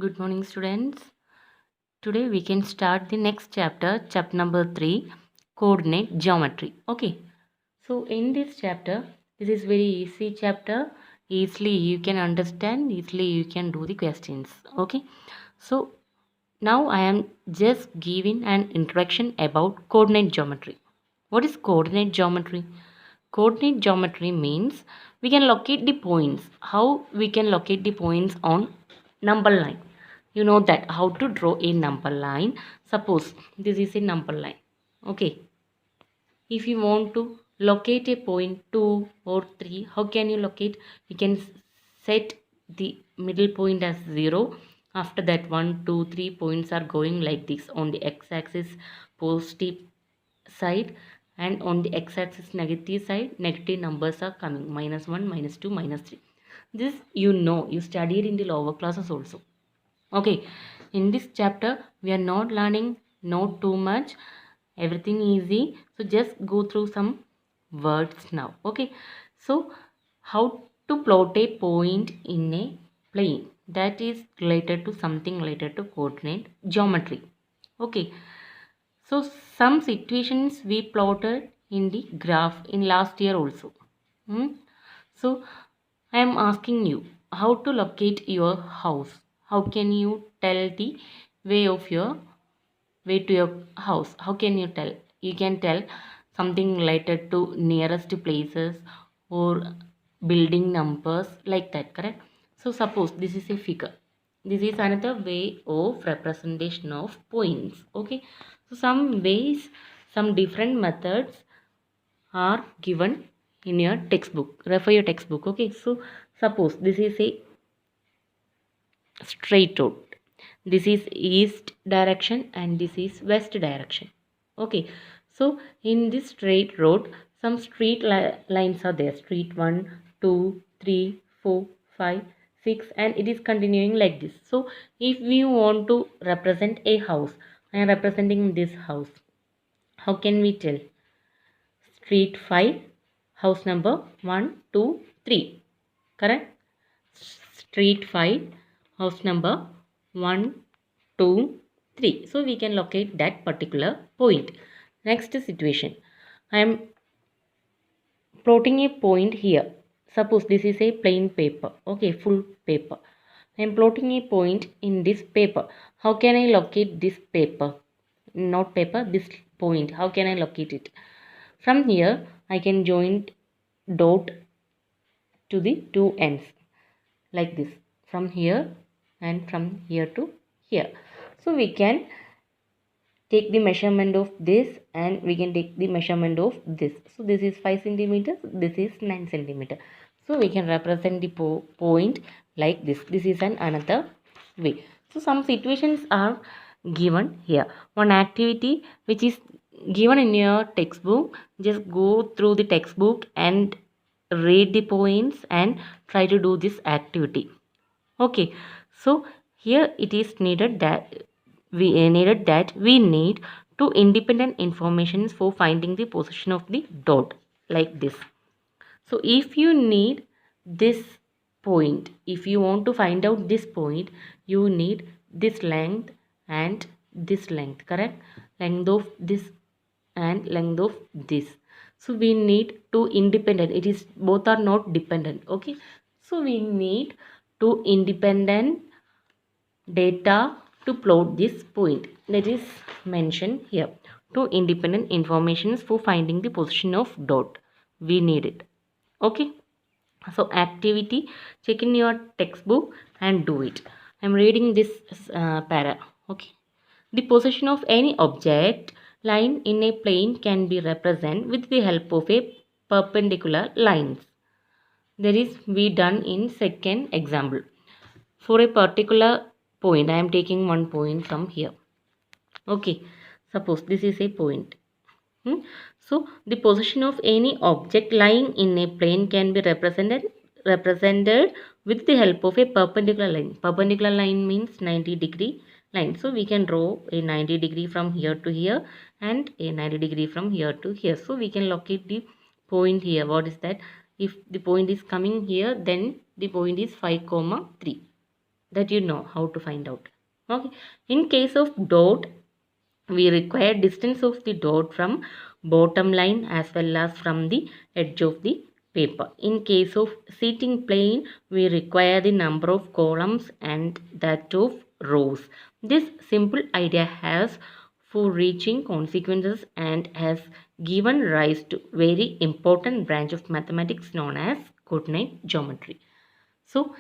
Good morning, students. Today we can start the next chapter, chapter number 3, coordinate geometry. Okay. So in this chapter, this is very easy chapter. Easily you can understand, easily you can do the questions. Okay. So now I am just giving an introduction about coordinate geometry. What is coordinate geometry? Coordinate geometry means we can locate the points. How we can locate the points on number line? You know that how to draw a number line. Suppose this is a number line. Okay. If you want to locate a point 2 or 3, how can you locate? You can set the middle point as 0. After that 1, 2, 3 points are going like this on the x-axis positive side, and on the x-axis negative side negative numbers are coming -1, -2, -3. This you studied in the lower classes also. Okay, in this chapter we are not learning not too much, everything easy, so just go through some words now. Okay, so how to plot a point in a plane, that is related to something related to coordinate geometry. Okay, so some situations we plotted in the graph in last year also. So I am asking you how to locate your house. How can you tell the way of your way to your house? How can you tell? You can tell something related to nearest places or building numbers like that, correct? So suppose this is a figure. This is another way of representation of points. Okay, so some ways, some different methods are given in your textbook. Refer your textbook. Okay, so suppose this is a straight road. This is east direction and this is west direction. Okay, so in this straight road some street lines are there. Street 1, 2, 3, 4, 5, 6, and it is continuing like this. So if we want to represent a house, I am representing this house. How can we tell? Street 5, house number 1, 2, 3. Correct? Street 5, house number 1, 2, 3. So we can locate that particular point. Next situation. I am plotting a point here. Suppose this is a plain paper. Okay, full paper. I am plotting a point in this paper. How can I locate this paper? Not paper, this point. How can I locate it? From here, I can join dot to the two ends like this, from here and from here to here. So we can take the measurement of this and we can take the measurement of this. So this is 5 centimeters, this is 9 centimeter. So we can represent the point like this. This is another way. So some situations are given here. One activity which is given in your textbook, just go through the textbook and read the points and try to do this activity. Okay, so here it is needed that we need two independent informations for finding the position of the dot like this. So if you need this point, if you want to find out this point, you need this length and this length, correct? Length of this and length of this. So we need two independent, it is both are not dependent. Okay, so we need two independent data to plot this point, that is mentioned here. Two independent informations for finding the position of dot, we need it. Okay, so activity, check in your textbook and do it. I'm reading this para. Okay, the position of any object line in a plane can be represented with the help of a perpendicular lines. That is we done in second example. For a particular point, I am taking one point from here. Okay, suppose this is a point. So the position of any object lying in a plane can be represented with the help of a perpendicular line. Perpendicular line means 90-degree line. So we can draw a 90-degree from here to here and a 90-degree from here to here. So we can locate the point here. What is that? If the point is coming here, then the point is 5, 3. that you know how to find out. Okay. In case of dot, we require distance of the dot from bottom line as well as from the edge of the paper. In case of seating plane, we require the number of columns and that of rows. This simple idea has far-reaching consequences and has given rise to very important branch of mathematics known as coordinate geometry. So,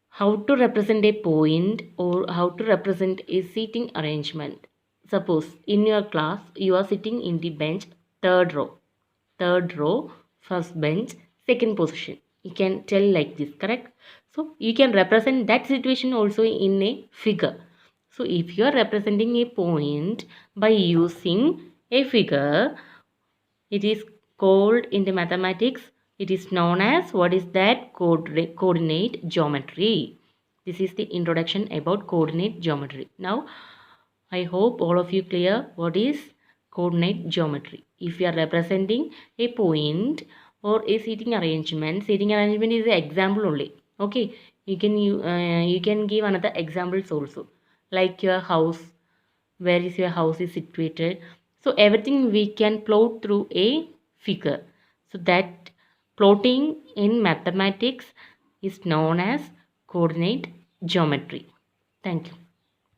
how to represent a point or how to represent a seating arrangement. Suppose in your class you are sitting in the bench third row, first bench, second position. You can tell like this, correct? So you can represent that situation also in a figure. So if you are representing a point by using a figure, it is called in the mathematics, it is known as, what is that? Coordinate geometry. This is the introduction about coordinate geometry. Now I hope all of you clear what is coordinate geometry. If you are representing a point or a seating arrangement is an example only. Okay, you can give another examples also, like your house, where is your house is situated. So everything we can plot through a figure. So that plotting in mathematics is known as coordinate geometry. Thank you.